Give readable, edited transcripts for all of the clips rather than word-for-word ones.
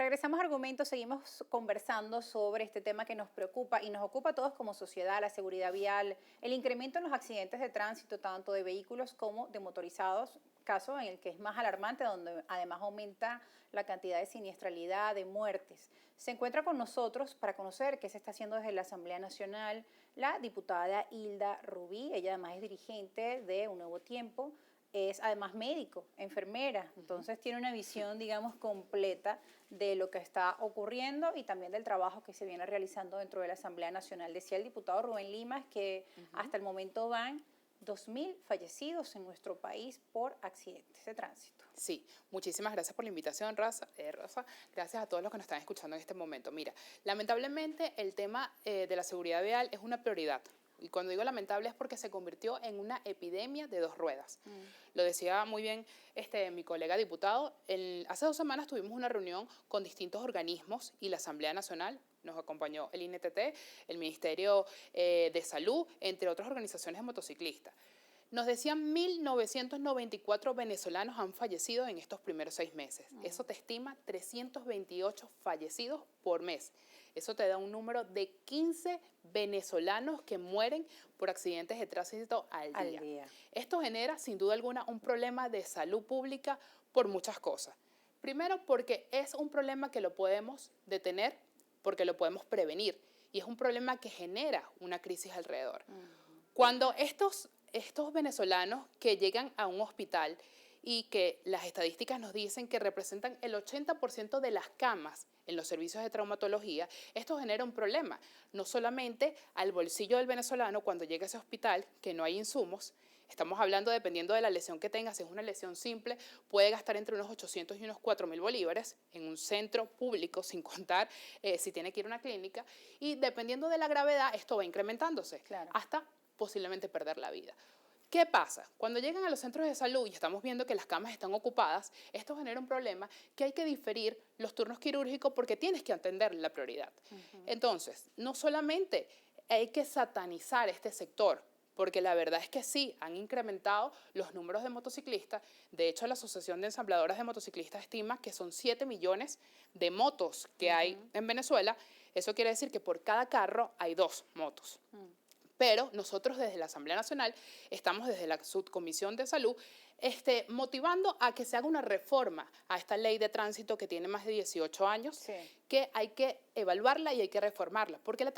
regresamos a Argumentos, seguimos conversando sobre este tema que nos preocupa y nos ocupa a todos como sociedad, la seguridad vial, el incremento en los accidentes de tránsito, tanto de vehículos como de motorizados, caso en el que es más alarmante, donde además aumenta la cantidad de siniestralidad, de muertes. Se encuentra con nosotros para conocer qué se está haciendo desde la Asamblea Nacional la diputada Hilda Rubí. Ella además es dirigente de Un Nuevo Tiempo, es además médico, enfermera, entonces tiene una visión, digamos, completa de lo que está ocurriendo y también del trabajo que se viene realizando dentro de la Asamblea Nacional. Decía el diputado Rubén Limas que hasta el momento van 2.000 fallecidos en nuestro país por accidentes de tránsito. Sí, muchísimas gracias por la invitación, Rosa. Gracias a todos los que nos están escuchando en este momento. Mira, lamentablemente el tema de la seguridad vial es una prioridad. Y cuando digo lamentable es porque se convirtió en una epidemia de dos ruedas. Lo decía muy bien mi colega diputado. Hace 2 semanas tuvimos una reunión con distintos organismos y la Asamblea Nacional. Nos acompañó el INTT, el Ministerio de Salud, entre otras organizaciones de motociclistas. Nos decían 1.994 venezolanos han fallecido en estos primeros 6 meses. Eso te estima 328 fallecidos por mes. Eso te da un número de 15 venezolanos que mueren por accidentes de tránsito al día. Esto genera, sin duda alguna, un problema de salud pública por muchas cosas. Primero, porque es un problema que lo podemos detener, porque lo podemos prevenir. Y es un problema que genera una crisis alrededor. Cuando estos venezolanos que llegan a un hospital y que las estadísticas nos dicen que representan el 80% de las camas en los servicios de traumatología, esto genera un problema, no solamente al bolsillo del venezolano cuando llega a ese hospital, que no hay insumos. Estamos hablando, dependiendo de la lesión que tenga, si es una lesión simple, puede gastar entre unos 800 y unos 4.000 bolívares en un centro público, sin contar si tiene que ir a una clínica, y dependiendo de la gravedad, esto va incrementándose hasta posiblemente perder la vida. ¿Qué pasa? Cuando llegan a los centros de salud y estamos viendo que las camas están ocupadas, esto genera un problema que hay que diferir los turnos quirúrgicos porque tienes que atender la prioridad. Entonces, no solamente hay que satanizar este sector, porque la verdad es que sí, han incrementado los números de motociclistas. De hecho, la Asociación de Ensambladoras de Motociclistas estima que son 7 millones de motos que hay en Venezuela. Eso quiere decir que por cada carro hay 2 motos. Pero nosotros desde la Asamblea Nacional estamos desde la Subcomisión de Salud motivando a que se haga una reforma a esta ley de tránsito que tiene más de 18 años, que hay que evaluarla y hay que reformarla, porque la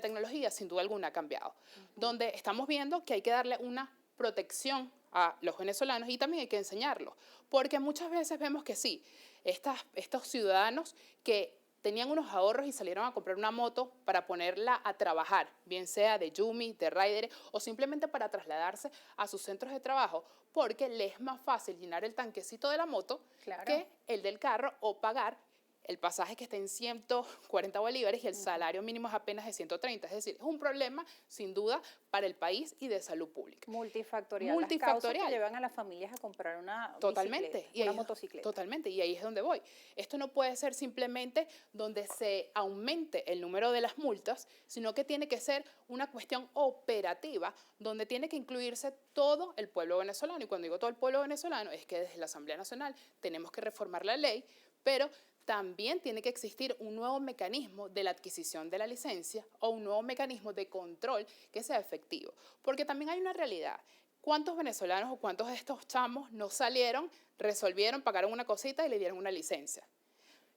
tecnología sin duda alguna ha cambiado, donde estamos viendo que hay que darle una protección a los venezolanos y también hay que enseñarlos, porque muchas veces vemos que sí, estos ciudadanos que tenían unos ahorros y salieron a comprar una moto para ponerla a trabajar, bien sea de Yumi, de Rider o simplemente para trasladarse a sus centros de trabajo, porque les es más fácil llenar el tanquecito de la moto que el del carro o pagar el pasaje que está en 140 bolívares y el salario mínimo es apenas de 130. Es decir, es un problema, sin duda, para el país y de salud pública. Multifactorial. Las causas que llevan a las familias a comprar una bicicleta, una motocicleta. Totalmente, y ahí es donde voy. Esto no puede ser simplemente donde se aumente el número de las multas, sino que tiene que ser una cuestión operativa, donde tiene que incluirse todo el pueblo venezolano. Y cuando digo todo el pueblo venezolano, es que desde la Asamblea Nacional tenemos que reformar la ley, pero también tiene que existir un nuevo mecanismo de la adquisición de la licencia o un nuevo mecanismo de control que sea efectivo. Porque también hay una realidad. ¿Cuántos venezolanos o cuántos de estos chamos no salieron, resolvieron, pagaron una cosita y le dieron una licencia?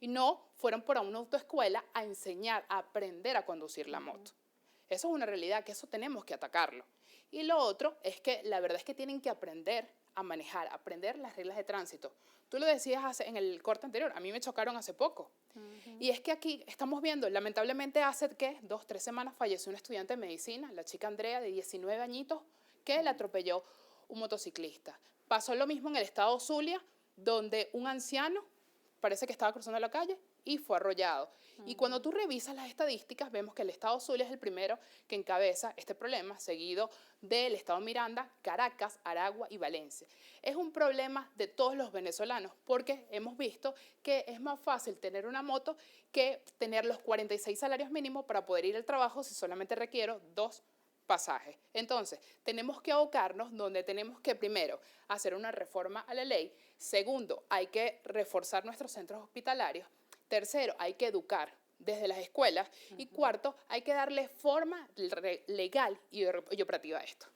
Y no fueron por una autoescuela a enseñar, a aprender a conducir la moto. Eso es una realidad, que eso tenemos que atacarlo. Y lo otro es que la verdad es que tienen que aprender a manejar, aprender las reglas de tránsito. Tú lo decías en el corte anterior, a mí me chocaron hace poco. Y es que aquí estamos viendo, lamentablemente hace, 2, 3 semanas falleció una estudiante de medicina, la chica Andrea, de 19 añitos, que la atropelló un motociclista. Pasó lo mismo en el estado Zulia, donde un anciano parece que estaba cruzando la calle y fue arrollado. Y cuando tú revisas las estadísticas, vemos que el estado Zulia es el primero que encabeza este problema, seguido del estado Miranda, Caracas, Aragua y Valencia. Es un problema de todos los venezolanos, porque hemos visto que es más fácil tener una moto que tener los 46 salarios mínimos para poder ir al trabajo si solamente requiero 2 pasajes. Entonces, tenemos que abocarnos donde tenemos que, primero, hacer una reforma a la ley. Segundo, hay que reforzar nuestros centros hospitalarios. Tercero, hay que educar desde las escuelas. Y cuarto, hay que darle forma legal y operativa a esto.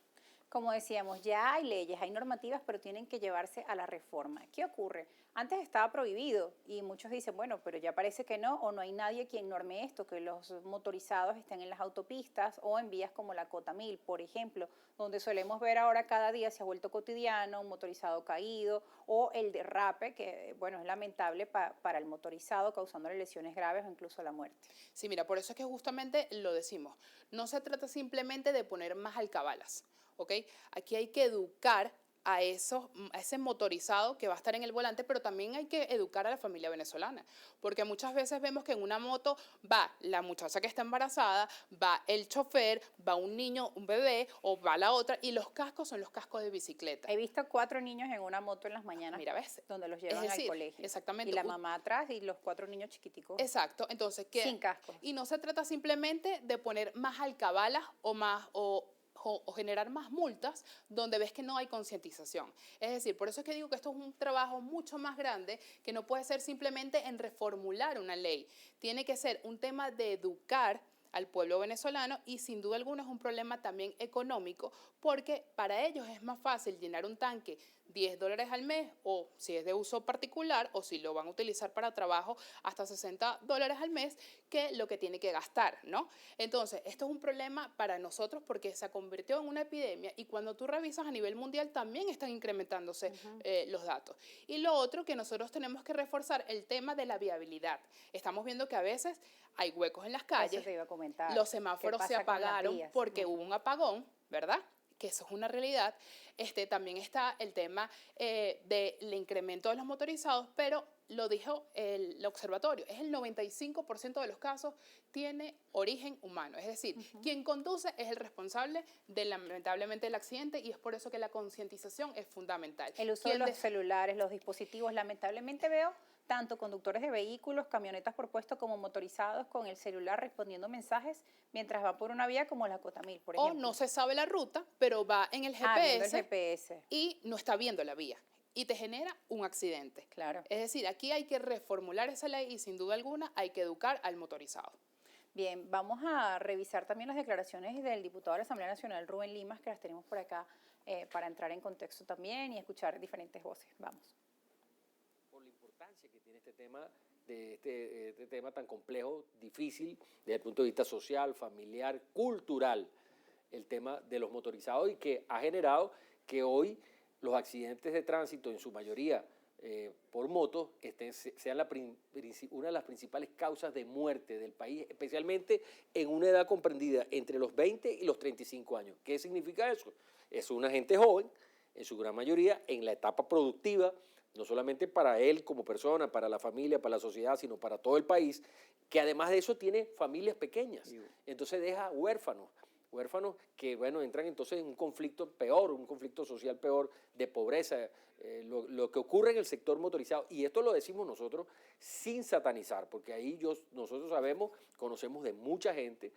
Como decíamos, ya hay leyes, hay normativas, pero tienen que llevarse a la reforma. ¿Qué ocurre? Antes estaba prohibido y muchos dicen, bueno, pero ya parece que no, o no hay nadie quien norme esto, que los motorizados estén en las autopistas o en vías como la Cota 1000, por ejemplo, donde solemos ver ahora cada día se ha vuelto cotidiano, un motorizado caído o el derrape, que bueno, es lamentable para el motorizado, causándole lesiones graves o incluso la muerte. Sí, mira, por eso es que justamente lo decimos. No se trata simplemente de poner más alcabalas, ¿ok? Aquí hay que educar a ese motorizado que va a estar en el volante, pero también hay que educar a la familia venezolana, porque muchas veces vemos que en una moto va la muchacha que está embarazada, va el chofer, va un niño, un bebé, o va la otra, y los cascos son los cascos de bicicleta. He visto 4 niños en una moto en las mañanas, Mira, ¿ves? donde los Es llevan al decir, colegio. exactamente. Y la mamá atrás y los 4 niños chiquiticos Exacto, entonces, sin cascos. y no se trata simplemente de poner más alcabalas o generar más multas donde ves que no hay concientización. Es decir, por eso es que digo que esto es un trabajo mucho más grande que no puede ser simplemente en reformular una ley. Tiene que ser un tema de educar al pueblo venezolano y sin duda alguna es un problema también económico porque para ellos es más fácil llenar un tanque $10 al mes o si es de uso particular o si lo van a utilizar para trabajo hasta $60 al mes que lo que tiene que gastar, ¿no? Entonces, esto es un problema para nosotros porque se convirtió en una epidemia y cuando tú revisas a nivel mundial también están incrementándose los datos. Y lo otro que nosotros tenemos que reforzar el tema de la viabilidad. Estamos viendo que a veces hay huecos en las calles, Eso te iba a comentar. los semáforos se apagaron porque hubo un apagón, ¿verdad? Que eso es una realidad. También está el tema del incremento de los motorizados, pero lo dijo el observatorio, es el 95% de los casos tiene origen humano. Es decir, quien conduce es el responsable de lamentablemente el accidente y es por eso que la concientización es fundamental. El uso de los celulares, los dispositivos, lamentablemente veo tanto conductores de vehículos, camionetas por puesto como motorizados con el celular respondiendo mensajes mientras va por una vía como la Cota 1000, por ejemplo. O no se sabe la ruta, pero va en el Viendo el GPS, GPS. y no está viendo la vía y te genera un accidente. Claro. Es decir, aquí hay que reformular esa ley y sin duda alguna hay que educar al motorizado. Bien, vamos a revisar también las declaraciones del diputado de la Asamblea Nacional, Rubén Limas, que las tenemos por acá para entrar en contexto también y escuchar diferentes voces. Vamos. Por la importancia que tiene este tema, este tema tan complejo, difícil, desde el punto de vista social, familiar, cultural, el tema de los motorizados y que ha generado que hoy los accidentes de tránsito, en su mayoría por moto, sean una de las principales causas de muerte del país, especialmente en una edad comprendida entre los 20 y los 35 años. ¿Qué significa eso? Es una gente joven, en su gran mayoría, en la etapa productiva, no solamente para él como persona, para la familia, para la sociedad, sino para todo el país, que además de eso tiene familias pequeñas. Entonces deja huérfanos que, bueno, entran entonces en un conflicto peor, un conflicto social peor, de pobreza, lo que ocurre en el sector motorizado. Y esto lo decimos nosotros sin satanizar, porque ahí nosotros conocemos de mucha gente,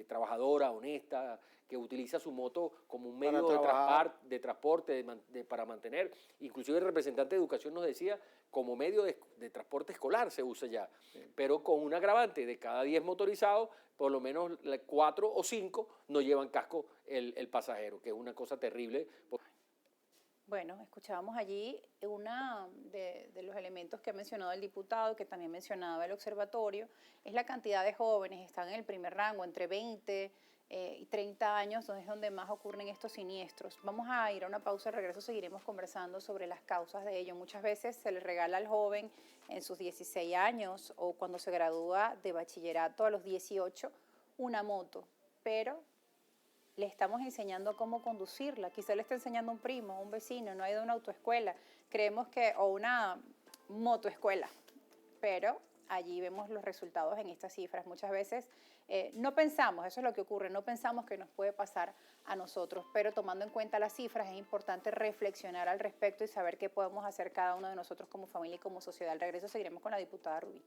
trabajadora, honesta, que utiliza su moto como un medio de transporte para mantener. Inclusive el representante de Educación nos decía, como medio de transporte escolar se usa ya, pero con un agravante de cada 10 motorizados, por lo menos 4 o 5 no llevan casco el pasajero, que es una cosa terrible. Bueno, escuchábamos allí uno de los elementos que ha mencionado el diputado, que también mencionaba el observatorio, es la cantidad de jóvenes, están en el primer rango, entre 20 y 30 años, donde es donde más ocurren estos siniestros. Vamos a ir a una pausa, al regreso seguiremos conversando sobre las causas de ello. Muchas veces se le regala al joven en sus 16 años o cuando se gradúa de bachillerato a los 18 una moto, pero le estamos enseñando cómo conducirla. Quizá le está enseñando un primo, un vecino, no ha ido a una autoescuela, o una motoescuela, pero allí vemos los resultados en estas cifras. Muchas veces no pensamos, eso es lo que ocurre, no pensamos que nos puede pasar a nosotros, pero tomando en cuenta las cifras es importante reflexionar al respecto y saber qué podemos hacer cada uno de nosotros como familia y como sociedad. Al regreso seguiremos con la diputada Rubí.